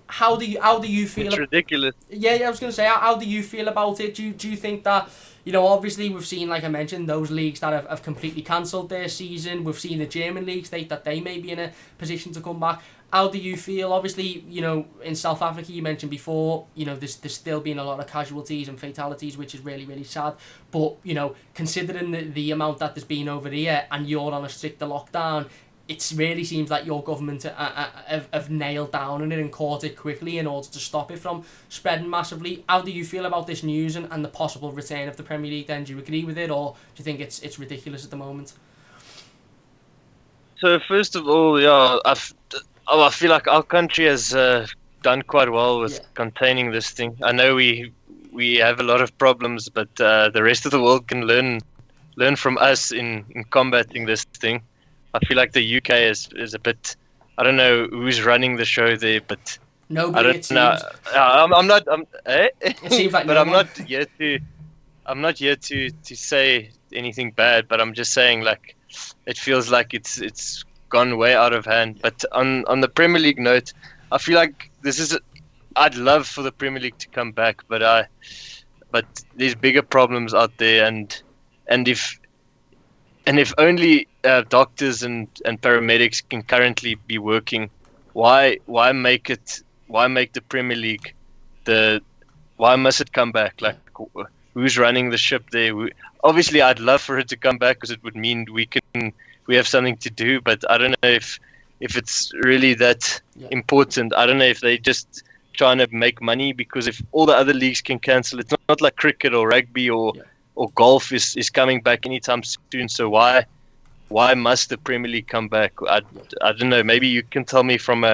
How do you feel? It's ridiculous. Yeah, I was going to say, how do you feel about it? Do you think that you know, obviously we've seen, like I mentioned, those leagues that have completely cancelled their season. We've seen the German league state that they may be in a position to come back. How do you feel? Obviously, you know, in South Africa, you mentioned before, you know, there's still been a lot of casualties and fatalities, which is really, really sad. But, you know, considering the amount that there's been over here and you're on a stricter lockdown, it really seems like your government have nailed down on it and caught it quickly in order to stop it from spreading massively. How do you feel about this news and the possible return of the Premier League then? Do you agree with it, or do you think it's ridiculous at the moment? So first of all, yeah, I feel like our country has done quite well with containing this thing. I know we have a lot of problems, but the rest of the world can learn from us in combating this thing. I feel like the UK is a bit. I don't know who's running the show there, but nobody. I don't know. I'm not. It seems like, but I'm not here to. I'm not here to say anything bad, but I'm just saying, like, it feels like it's gone way out of hand. But on the Premier League note, I feel like this is. I'd love for the Premier League to come back, but there's bigger problems out there, and if only doctors and paramedics can currently be working, why make the Premier League why must it come back? Like, who's running the ship there? Obviously, I'd love for it to come back because it would mean we have something to do. But I don't know if it's really that important. I don't know if they just trying to make money, because if all the other leagues can cancel, it's not like cricket or rugby or golf is coming back anytime soon. So why must the Premier League come back? I don't know. Maybe you can tell me from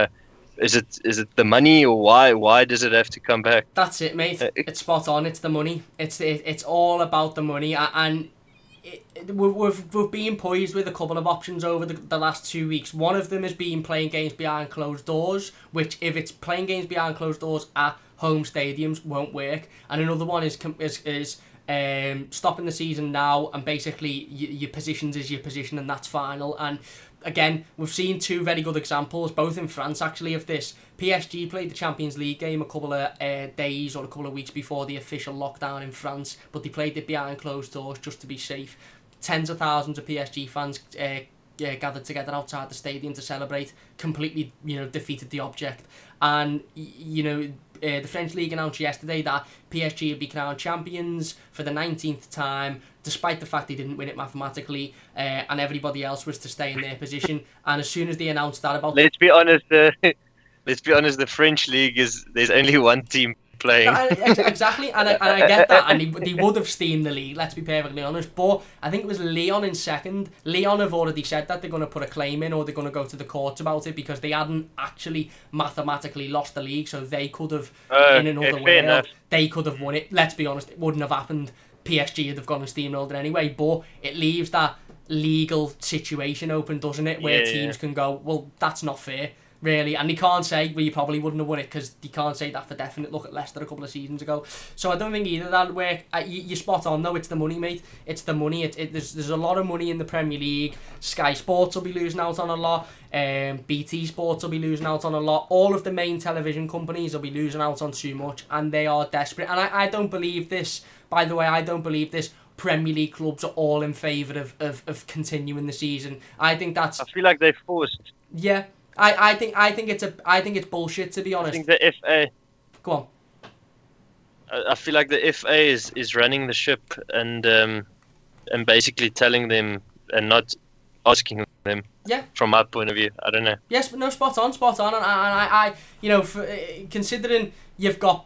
is it the money, or why does it have to come back? That's it, mate. It's spot on. It's the money. It's all about the money, and we've been poised with a couple of options over the last 2 weeks. One of them has been playing games behind closed doors, which, if it's playing games behind closed doors at home stadiums, won't work. And another one is stopping the season now, and basically your positions is your position, and that's final. And again, we've seen two very good examples, both in France actually, of this. PSG played the Champions League game a couple of days or a couple of weeks before the official lockdown in France, but they played it behind closed doors just to be safe. Tens of thousands of PSG fans gathered together outside the stadium to celebrate. Completely, defeated the object. And the French League announced yesterday that PSG would be crowned champions for the 19th time, despite the fact they didn't win it mathematically, and everybody else was to stay in their position. And as soon as they announced that about... Let's be honest, the French League there's only one team playing. Exactly, and I get that, and they would have steamed the league, let's be perfectly honest, but I think it was Lyon in second. Lyon have already said that they're going to put a claim in, or they're going to go to the courts about it, because they hadn't actually mathematically lost the league, so they could have, in another world, they could have won it. Let's be honest, it wouldn't have happened. PSG would have gone and steamrolled it anyway, but it leaves that legal situation open, doesn't it, where teams can go, well, that's not fair, really, and they can't say, well, you probably wouldn't have won it, because they can't say that for definite. Look at Leicester a couple of seasons ago. So I don't think either that would work. You're spot on though, it's the money, mate. It's the money. There's a lot of money in the Premier League. Sky Sports will be losing out on a lot. BT Sports will be losing out on a lot. All of the main television companies will be losing out on too much, and they are desperate. And I don't believe this, by the way, Premier League clubs are all in favour of continuing the season. I feel like they're forced. Yeah. I think it's bullshit, to be honest. I think the FA. Go on. I feel like the FA is running the ship and basically telling them and not asking them. Yeah. From my point of view, I don't know. Yes, but no, spot on, and I considering you've got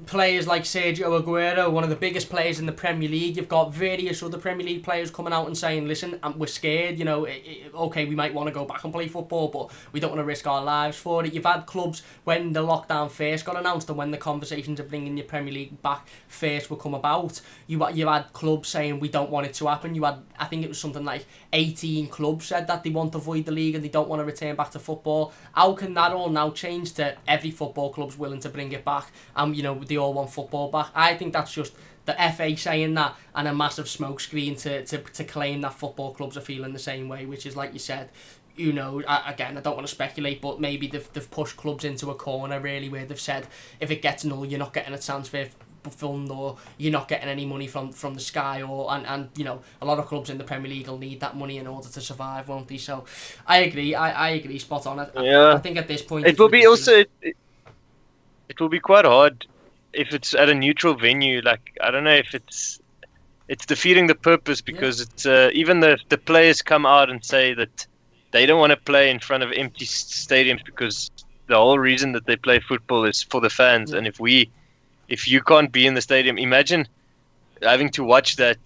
players like Sergio Aguero, one of the biggest players in the Premier League. You've got various other Premier League players coming out and saying, listen, we're scared, okay, we might want to go back and play football, but we don't want to risk our lives for it. You've had clubs, when the lockdown first got announced and when the conversations of bringing your Premier League back first would come about, you had clubs saying we don't want it to happen. You had, I think it was something like 18 clubs said that they want to avoid the league and they don't want to return back to football. How can that all now change to every football club's willing to bring it back, and they all want football back? I think that's just the FA saying that, and a massive smokescreen to claim that football clubs are feeling the same way, which is, like you said, again, I don't want to speculate, but maybe they've pushed clubs into a corner, really, where they've said, if it gets null, you're not getting a transfer fund, or you're not getting any money from the Sky, and you know, a lot of clubs in the Premier League will need that money in order to survive, won't they? So I agree. I agree, spot on. I think at this point it will be also it will be quite hard if it's at a neutral venue. Like, I don't know if it's defeating the purpose, because it's even the players come out and say that they don't want to play in front of empty stadiums, because the whole reason that they play football is for the fans. And if you can't be in the stadium, imagine having to watch that.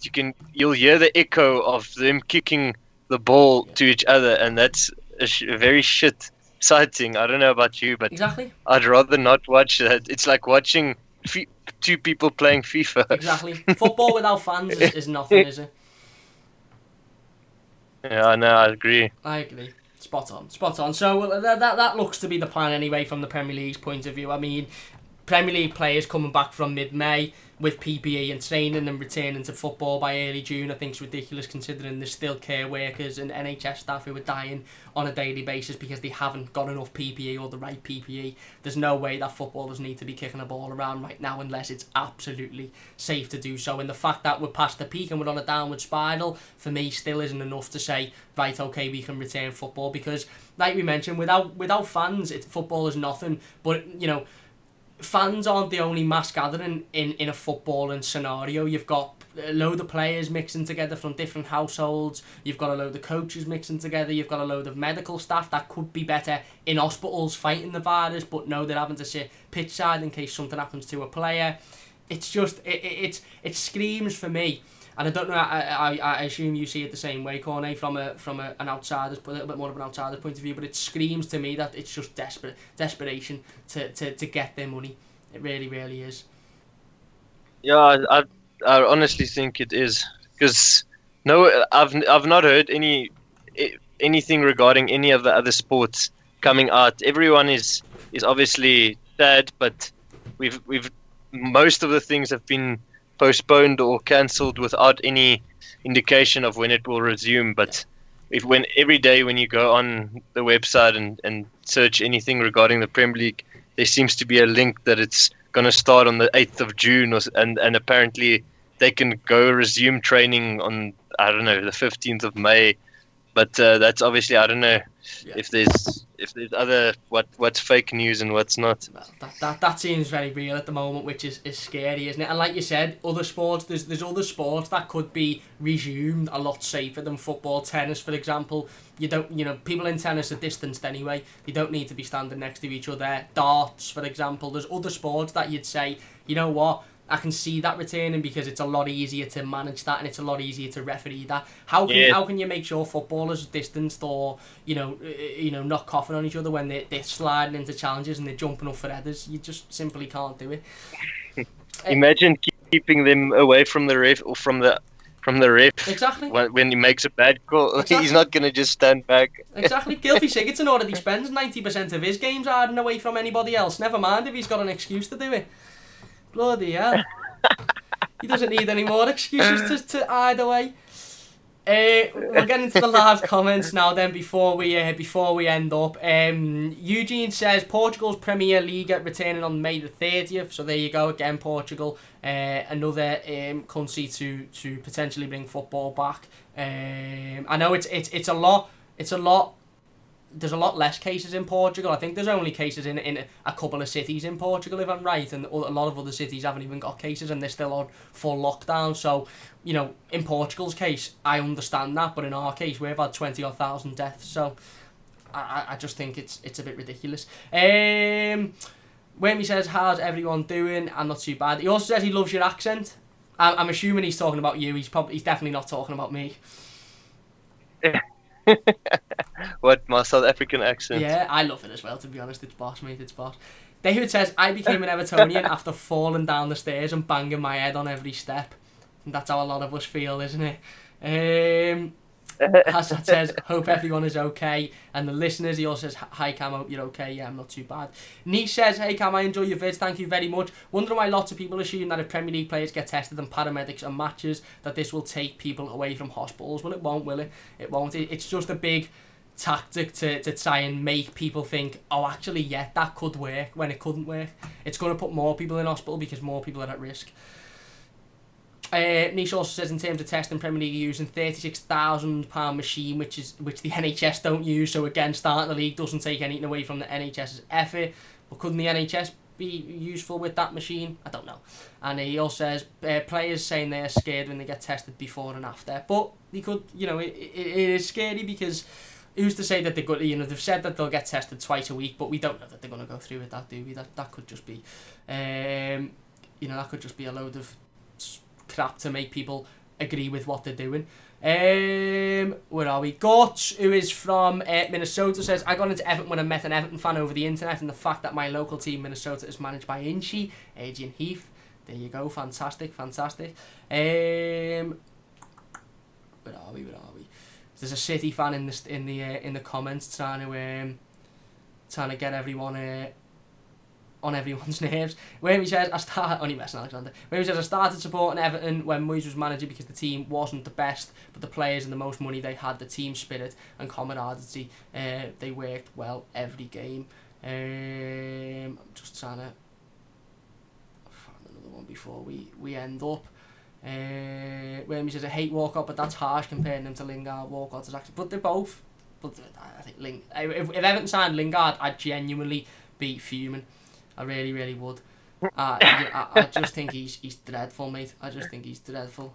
You'll hear the echo of them kicking the ball to each other, and that's a very shit sighting. I don't know about you, but exactly, I'd rather not watch that. It's like watching two people playing FIFA. Exactly. Football without fans is nothing, is it? Yeah, no, I agree. Spot on. So that looks to be the plan anyway from the Premier League's point of view. I mean, Premier League players coming back from mid-May with PPE and training and returning to football by early June, I think is ridiculous, considering there's still care workers and NHS staff who are dying on a daily basis because they haven't got enough PPE or the right PPE. There's no way that footballers need to be kicking a ball around right now unless it's absolutely safe to do so. And the fact that we're past the peak and we're on a downward spiral, for me, still isn't enough to say, right, okay, we can return football, because, like we mentioned, without fans, football is nothing. But, you know, fans aren't the only mass gathering in a footballing scenario. You've got a load of players mixing together from different households. You've got a load of coaches mixing together. You've got a load of medical staff that could be better in hospitals fighting the virus, but no, they're having to sit pitch side in case something happens to a player. It's just, it screams for me. And I don't know, I assume you see it the same way, Corne, from an outsider's, a little bit more of an outsider's point of view, but it screams to me that it's just desperation to get their money. It really, really is. Yeah, I honestly think it is, because I've not heard anything regarding any of the other sports coming out. Everyone is obviously sad, but we've most of the things have been postponed or cancelled without any indication of when it will resume. But when every day when you go on the website and search anything regarding the Premier League, there seems to be a link that it's going to start on the 8th of June, and apparently they can go resume training on, I don't know, the 15th of May. But that's obviously, I don't know if there's other what's fake news and what's not. That seems very real at the moment, which is scary, isn't it? And like you said, other sports, there's other sports that could be resumed a lot safer than football. Tennis, for example, people in tennis are distanced anyway. They don't need to be standing next to each other. Darts, for example, there's other sports that you'd say, you know what, I can see that returning because it's a lot easier to manage that and it's a lot easier to referee that. How can you make sure footballers are distanced or not coughing on each other when they're sliding into challenges and they're jumping up for headers? You just simply can't do it. Imagine keeping them away from the ref or from the ref. Exactly. When he makes a bad call, exactly. He's not going to just stand back. Exactly. Gylfi Sigurdsson already spends 90% of his games hiding away from anybody else. Never mind if he's got an excuse to do it. Bloody hell. He doesn't need any more excuses to hide away. We'll get into the live comments now then before we end up. Eugene says Portugal's Premier League returning on May the 30th. So there you go again, Portugal. Another country to potentially bring football back. I know it's a lot. There's a lot less cases in Portugal. I think there's only cases in a couple of cities in Portugal, if I'm right, and a lot of other cities haven't even got cases and they're still on full lockdown. So, in Portugal's case, I understand that, but in our case, we've had 20,000 deaths. So, I just think it's a bit ridiculous. Whammy says, how's everyone doing? I'm not too bad. He also says he loves your accent. I'm assuming he's talking about you. He's definitely not talking about me. What, my South African accent? Yeah, I love it as well, to be honest. It's boss, mate, it's boss. David says, I became an Evertonian after falling down the stairs and banging my head on every step. And that's how a lot of us feel, isn't it? Hazard says, hope everyone is okay. And the listeners, he also says, hi Cam, hope you're okay. Yeah, I'm not too bad. Niche says, hey Cam, I enjoy your vids, thank you very much. Wondering why lots of people assume that if Premier League players get tested and paramedics and matches, that this will take people away from hospitals. Well, it won't, will it? It won't. It's just a big tactic to try and make people think, oh, actually, yeah, that could work, when it couldn't work. It's going to put more people in hospital because more people are at risk. Nish also says, in terms of testing, Premier League are using £36,000 machine, which the NHS don't use. So again, starting the league doesn't take anything away from the NHS's effort. But couldn't the NHS be useful with that machine? I don't know. And he also says, players saying they're scared when they get tested before and after. But they could, it is scary because who's to say that they're good? They've said that they'll get tested twice a week, but we don't know that they're going to go through with that, do we? That could just be, that could just be a load of crap to make people agree with what they're doing. Where are we? Gorch, who is from Minnesota, says, I got into Everton when I met an Everton fan over the internet, and the fact that my local team, Minnesota, is managed by Inchy, Adrian Heath. There you go, fantastic. Where are we? There's a City fan in the comments trying to get everyone on everyone's nerves. Where he says, I started supporting Everton when Moyes was manager because the team wasn't the best, but the players and the most money they had, the team spirit and camaraderie, they worked well every game. I'm just trying to find another one before we end up. Where he says, I hate Walcott, but that's harsh comparing them to Lingard. Walcott is actually, but they're both. But I think if Everton signed Lingard, I'd genuinely be fuming. I really, really would. I just think he's dreadful, mate. I just think he's dreadful.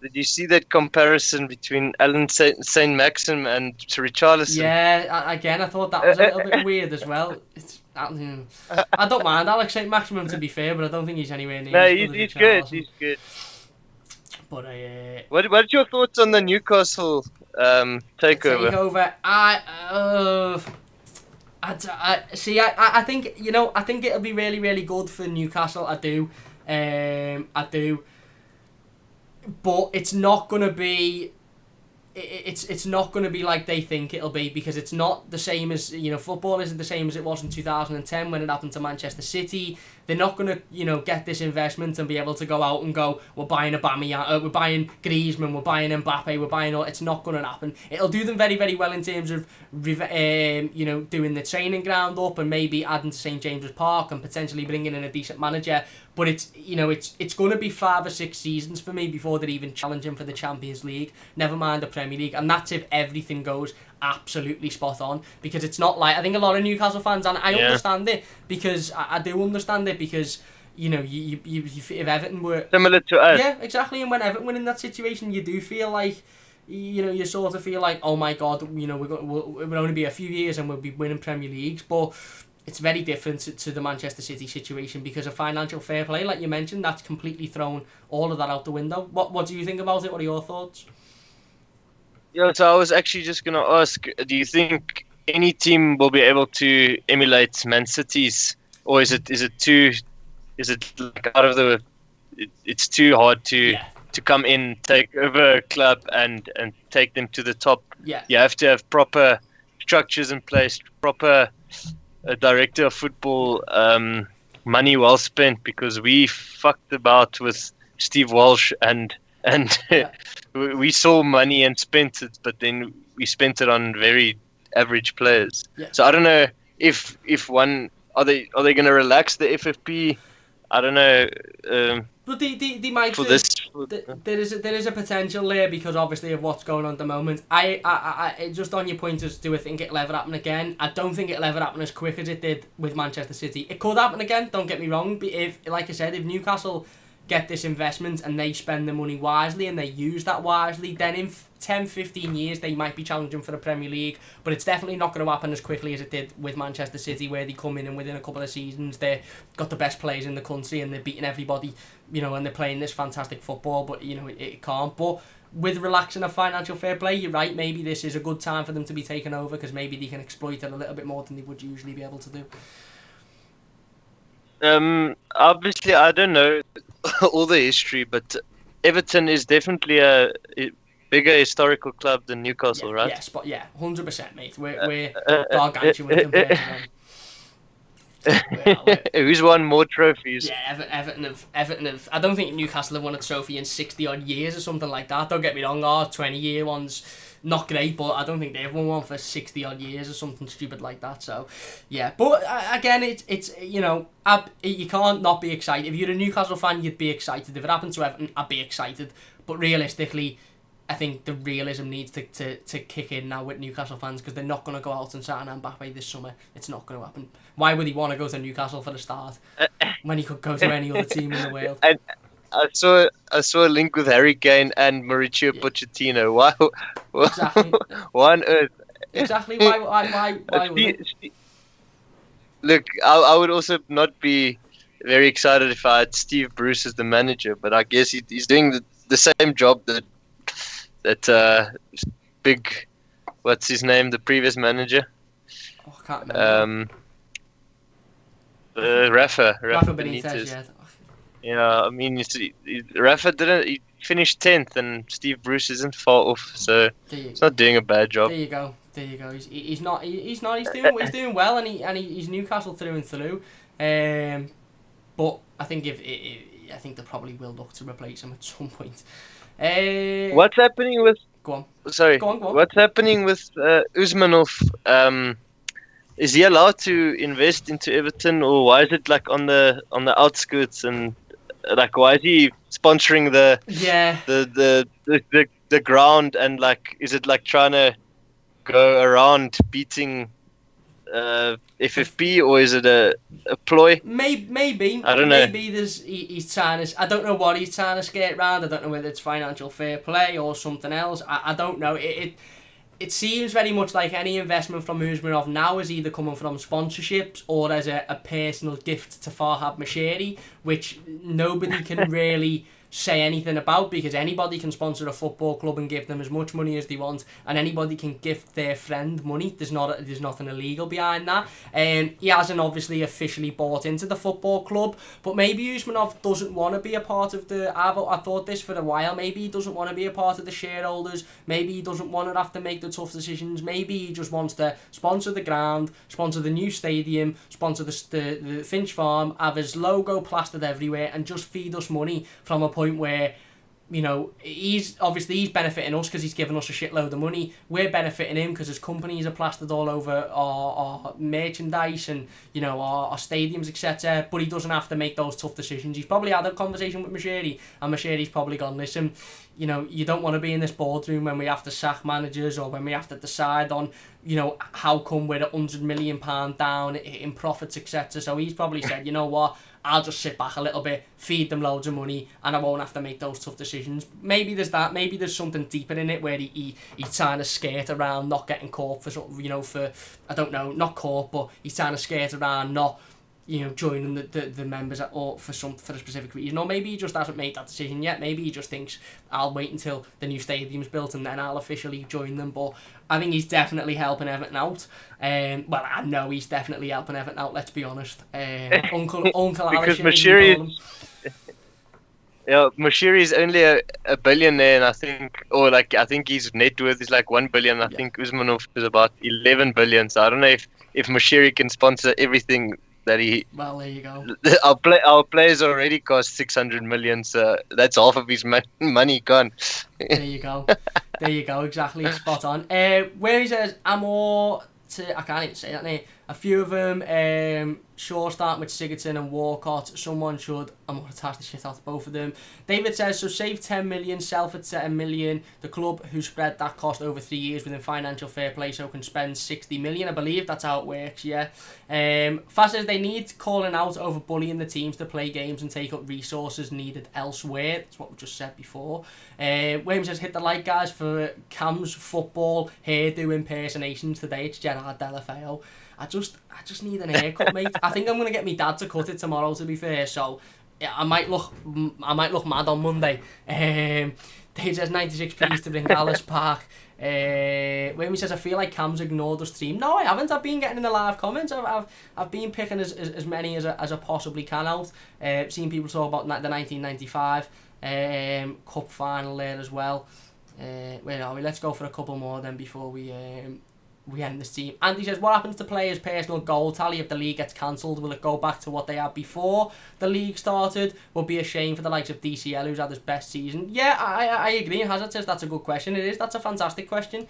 Did you see that comparison between Alan St. Maxim and Richarlison? Yeah, again, I thought that was a little bit weird as well. I don't mind Alex St. Maximum, to be fair, but I don't think he's anywhere near. No, he's good. He's good. But what's your thoughts on the Newcastle takeover? I think I think it'll be really, really good for Newcastle. I do. But it's not gonna be. It's not going to be like they think it'll be, because it's not the same as, football isn't the same as it was in 2010 when it happened to Manchester City. They're not going to, get this investment and be able to go out and go, we're buying Aubameyang, we're buying Griezmann, we're buying Mbappe, we're buying all. It's not going to happen. It'll do them very, very well in terms of, doing the training ground up and maybe adding to St James's Park and potentially bringing in a decent manager. But it's going to be 5 or 6 seasons for me before they're even challenging for the Champions League. Never mind the Premier League, and that's if everything goes absolutely spot on. Because it's not like, I think a lot of Newcastle fans, and I understand it, because I do understand it, because if Everton were similar to us, yeah, exactly, and when Everton were in that situation, you do feel like, you sort of feel like, oh my God, we'll only be a few years and we'll be winning Premier Leagues, but it's very different to the Manchester City situation because of financial fair play, like you mentioned. That's completely thrown all of that out the window. What do you think about it? What are your thoughts? Yeah, so I was actually just going to ask, do you think any team will be able to emulate Man City's, or is it like out of the, it's too hard to come in, take over a club and take them to the top? Yeah. You have to have proper structures in place, proper director of football, money well spent, because we fucked about with Steve Walsh and we saw money and spent it, but then we spent it on very average players. Yeah. So I don't know if one, are they going to relax the FFP? I don't know. But they might. For this, there is a potential there because obviously of what's going on at the moment. I just on your point as do I think it'll ever happen again? I don't think it'll ever happen as quick as it did with Manchester City. It could happen again. Don't get me wrong. But if, like I said, if Newcastle get this investment and they spend the money wisely and they use that wisely, then in 10-15 years they might be challenging for the Premier League. But it's definitely not going to happen as quickly as it did with Manchester City, where they come in and within a couple of seasons they've got the best players in the country and they're beating everybody, and they're playing this fantastic football, but it can't. But with relaxing of financial fair play, you're right, maybe this is a good time for them to be taken over because maybe they can exploit it a little bit more than they would usually be able to do. Obviously I don't know all the history, but Everton is definitely a bigger historical club than Newcastle, right? Yes, but 100%, mate. We're gargantuan compared to them. Who's won more trophies? Yeah, Everton have. I don't think Newcastle have won a trophy in 60 odd years or something like that. Don't get me wrong, our 20-year ones not great, but I don't think they've won one for 60 odd years or something stupid like that. So, yeah. But again, it's you know, you can't not be excited. If you're a Newcastle fan, you'd be excited. If it happened to Everton, I'd be excited. But realistically, I think the realism needs to kick in now with Newcastle fans, because they're not going to go out and sign Mbappe this summer. It's not going to happen. Why would he want to go to Newcastle for the start when he could go to any other team in the world? And I saw a link with Harry Kane and Mauricio Pochettino. Why? Exactly. Why on earth? Exactly. Why would he? Look, I would also not be very excited if I had Steve Bruce as the manager, but I guess he's doing the same job that big, what's his name, the previous manager? Oh, I can't remember. Rafa Benitez, yeah. Yeah, I mean, Rafa he finished 10th, and Steve Bruce isn't far off, so he's not doing a bad job. There you go. He's doing well, and he's Newcastle through and through. But I think I think they probably will look to replace him at some point. What's happening with? Go on. Sorry. Go on. What's happening with Usmanov? Is he allowed to invest into Everton, or why is it like on the outskirts, and like why is he sponsoring the ground, and like is it like trying to go around beating FFP, or is it a ploy? Maybe. I don't know. Maybe he's trying to. I don't know what he's trying to skate around. I don't know whether it's financial fair play or something else. I don't know. It seems very much like any investment from Usmanov now is either coming from sponsorships or as a personal gift to Farhad Moshiri, which nobody can really say anything about, because anybody can sponsor a football club and give them as much money as they want, and anybody can gift their friend money. There's nothing illegal behind that. He hasn't obviously officially bought into the football club, but maybe Usmanov doesn't want to be a part of I thought this for a while. Maybe he doesn't want to be a part of the shareholders. Maybe he doesn't want to have to make the tough decisions. Maybe he just wants to sponsor the ground, sponsor the new stadium, sponsor the Finch Farm, have his logo plastered everywhere, and just feed us money from a point where, you know, he's benefiting us because he's giving us a shitload of money. We're benefiting him because his companies are plastered all over our merchandise and, you know, our stadiums, etc. But he doesn't have to make those tough decisions. He's probably had a conversation with Moshiri, and Moshiri's probably gone, listen, you know, you don't want to be in this boardroom when we have to sack managers, or when we have to decide on, you know, how come we're £100 million down in profits, etc. So he's probably said, you know what, I'll just sit back a little bit, feed them loads of money, and I won't have to make those tough decisions. Maybe there's that. Maybe there's something deeper in it where he's trying to skate around not getting caught for sort of, you know, for, I don't know, not caught, but he's trying to skate around not, you know, joining the members for a specific reason. Or maybe he just hasn't made that decision yet. Maybe he just thinks, I'll wait until the new stadium's built and then I'll officially join them. But I think he's definitely helping Everton out. Well, I know he's definitely helping Everton out, let's be honest. Uncle because Alisson. Moshiri is only a billionaire, and I think his net worth is like 1 billion. I think Usmanov is about 11 billion. So I don't know if Moshiri can sponsor everything that he. Well, there you go. Our players already cost 600 million, so that's half of his money gone. There you go. Exactly, spot on. Where he says, I can't even say that name. A few of them, Shaw starting with Sigurdsson and Walcott. Someone should, I'm going to task the shit out of both of them. David says, so save 10 million, sell for 10 million. The club who spread that cost over 3 years within financial fair play, so can spend 60 million. I believe that's how it works, yeah. Faz says they need calling out over bullying the teams to play games and take up resources needed elsewhere. That's what we just said before. William says, hit the like, guys, for Cam's football hairdo impersonations today. It's Gerard Delafeo. I just need an haircut, mate. I think I'm gonna get my dad to cut it tomorrow, to be fair. So yeah, I might look mad on Monday. Dave says 96 pleased to bring Alice back. William says, I feel like Cam's ignored the stream. No, I haven't. I've been getting in the live comments. I've been picking as many as I possibly can out. Seen people talk about the 1995 cup final there as well. Where are we? Let's go for a couple more then before we we end this team. Andy says, what happens to players' personal goal tally if the league gets cancelled? Will it go back to what they had before the league started? Would be a shame for the likes of DCL, who's had his best season. Yeah, I agree. Hazard says that's a good question. It is. That's a fantastic question.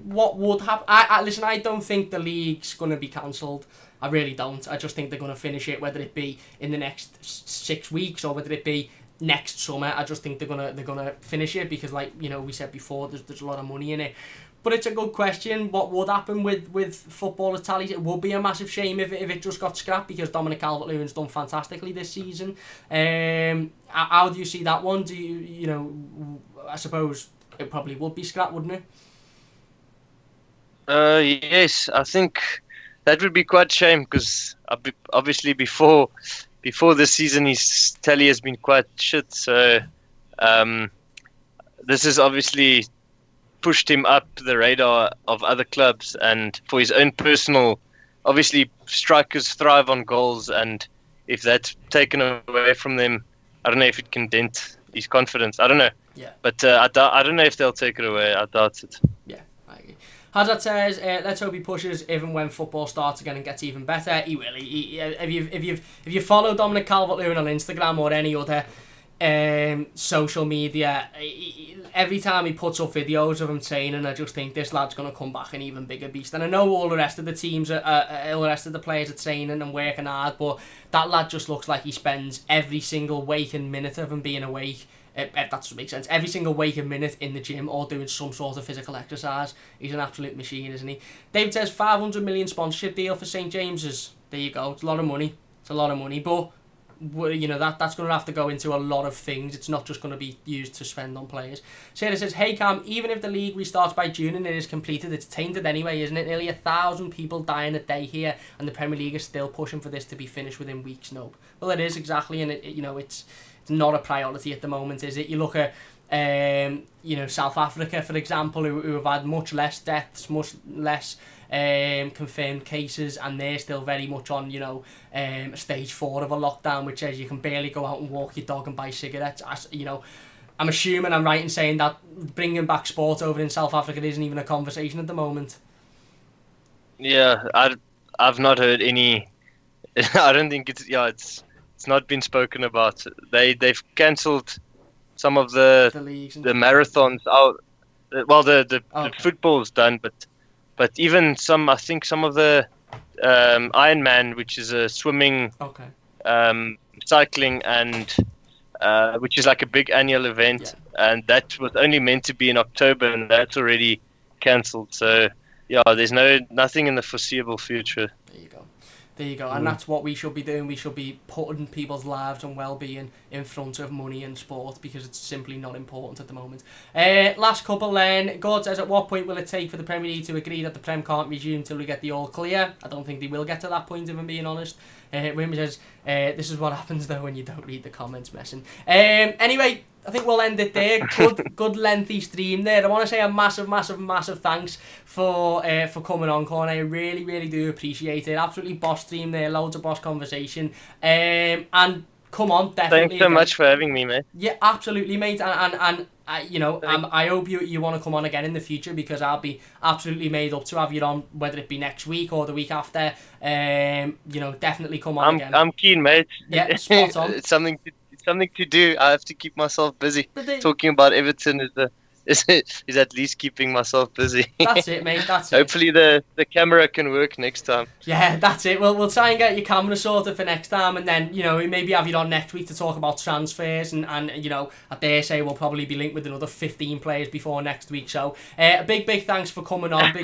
What would happen? Listen, I don't think the league's going to be cancelled. I really don't. I just think they're going to finish it, whether it be in the next 6 weeks or whether it be next summer. I just think they're gonna finish it because, like, you know, we said before, there's a lot of money in it. But it's a good question. What would happen with footballers' tallies? It would be a massive shame if it just got scrapped, because Dominic Calvert-Lewin's done fantastically this season. How do you see that one? Do you know? I suppose it probably would be scrapped, wouldn't it? Yes, I think that would be quite a shame, because obviously before this season his tally has been quite shit. So this has obviously pushed him up the radar of other clubs, and for his own personal, obviously strikers thrive on goals, and if that's taken away from them, I don't know if it can dent his confidence. I don't know. Yeah. But I don't know if they'll take it away. I doubt it. Yeah, I agree. Hazard says, let's hope he pushes even when football starts again and gets even better. He will. If you follow Dominic Calvert-Lewin on Instagram or any other social media, every time he puts up videos of him training, I just think this lad's going to come back an even bigger beast. And I know all the rest of the teams, all the rest of the players are training and working hard, but that lad just looks like he spends every single waking minute of him being awake, if that doesn't make sense, every single waking minute in the gym or doing some sort of physical exercise. He's an absolute machine, isn't he? David says 500 million sponsorship deal for St James's. There you go. It's a lot of money. It's a lot of money, but you know, that's going to have to go into a lot of things. It's not just going to be used to spend on players. Sarah says, hey Cam, even if the league restarts by June and it is completed, it's tainted anyway, isn't it? Nearly 1,000 people dying a day here, and the Premier League is still pushing for this to be finished within weeks. No, well, it is exactly, and it's not a priority at the moment, is it? You look at South Africa, for example, who have had much less deaths, much less confirmed cases, and they're still very much on stage 4 of a lockdown, which says you can barely go out and walk your dog and buy cigarettes. I'm assuming I'm right in saying that bringing back sport over in South Africa isn't even a conversation at the moment. Yeah, I've not heard any. I don't think it's not been spoken about. They've cancelled some of the marathons out. Well, the football's done, but even I think some of the Ironman, which is a swimming, cycling, and which is like a big annual event, and that was only meant to be in October, and that's already cancelled. So yeah, there's nothing in the foreseeable future. There you go, and that's what we should be doing. We should be putting people's lives and well-being in front of money and sport, because it's simply not important at the moment. Last couple then. God says, at what point will it take for the Premier League to agree that the Prem can't resume till we get the all clear? I don't think they will get to that point, if I'm being honest. Wim says, this is what happens though when you don't read the comments, messing. Anyway, I think we'll end it there. Good lengthy stream there. I want to say a massive thanks for coming on, Corn. I really, really do appreciate it. Absolutely boss stream there. Loads of boss conversation. And come on, definitely. Thanks so much for having me, mate. Yeah, absolutely, mate. And I hope you want to come on again in the future, because I'll be absolutely made up to have you on, whether it be next week or the week after. Definitely come on again. I'm keen, mate. Yeah, spot on. It's something to do. I have to keep myself busy. Talking about Everton is at least keeping myself busy. That's it, mate. That's it. Hopefully the camera can work next time. Yeah, that's it. We'll try and get your camera sorted for next time, and then we maybe have you on next week to talk about transfers, and I dare say we'll probably be linked with another 15 players before next week. So a big thanks for coming on.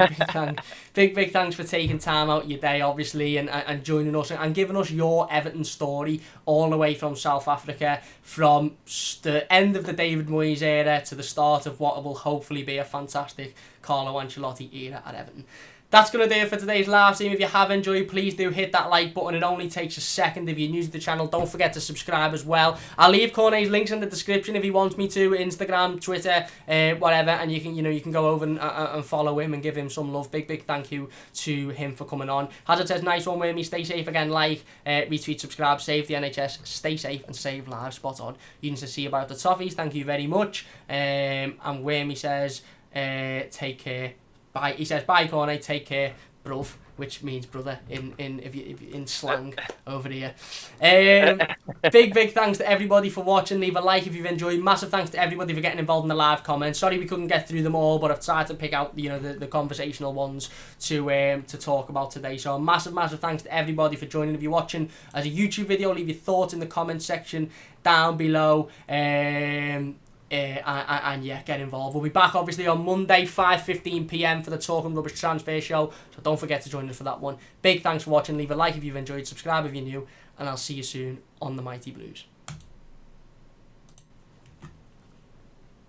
Big thanks for taking time out of your day, obviously, and joining us and giving us your Everton story all the way from South Africa, from the end of the David Moyes era to the start of what will hopefully be a fantastic Carlo Ancelotti era at Everton. That's going to do it for today's live stream. If you have enjoyed, please do hit that like button. It only takes a second. If you're new to the channel, don't forget to subscribe as well. I'll leave Cornet's links in the description if he wants me to. Instagram, Twitter, whatever. And you can go over and follow him and give him some love. Big thank you to him for coming on. Hazard says, nice one with me. Stay safe again. Like, retweet, subscribe, save the NHS. Stay safe and save lives. Spot on. You need to see about the toffees. Thank you very much. And Whammy says, take care. bye. He says, bye, Corny, take care, bruv, which means brother in slang over here. Big thanks to everybody for watching. Leave a like if you've enjoyed. Massive thanks to everybody for getting involved in the live comments. Sorry we couldn't get through them all, but I've tried to pick out the conversational ones to talk about today. So massive thanks to everybody for joining. If you're watching as a YouTube video, leave your thoughts in the comment section down below. And yeah, get involved. We'll be back obviously on Monday, 5:15 PM for the Talking Rubbish Transfer Show, so don't forget to join us for that one. Big thanks for watching. Leave a like if you've enjoyed, subscribe if you're new, and I'll see you soon on the Mighty Blues.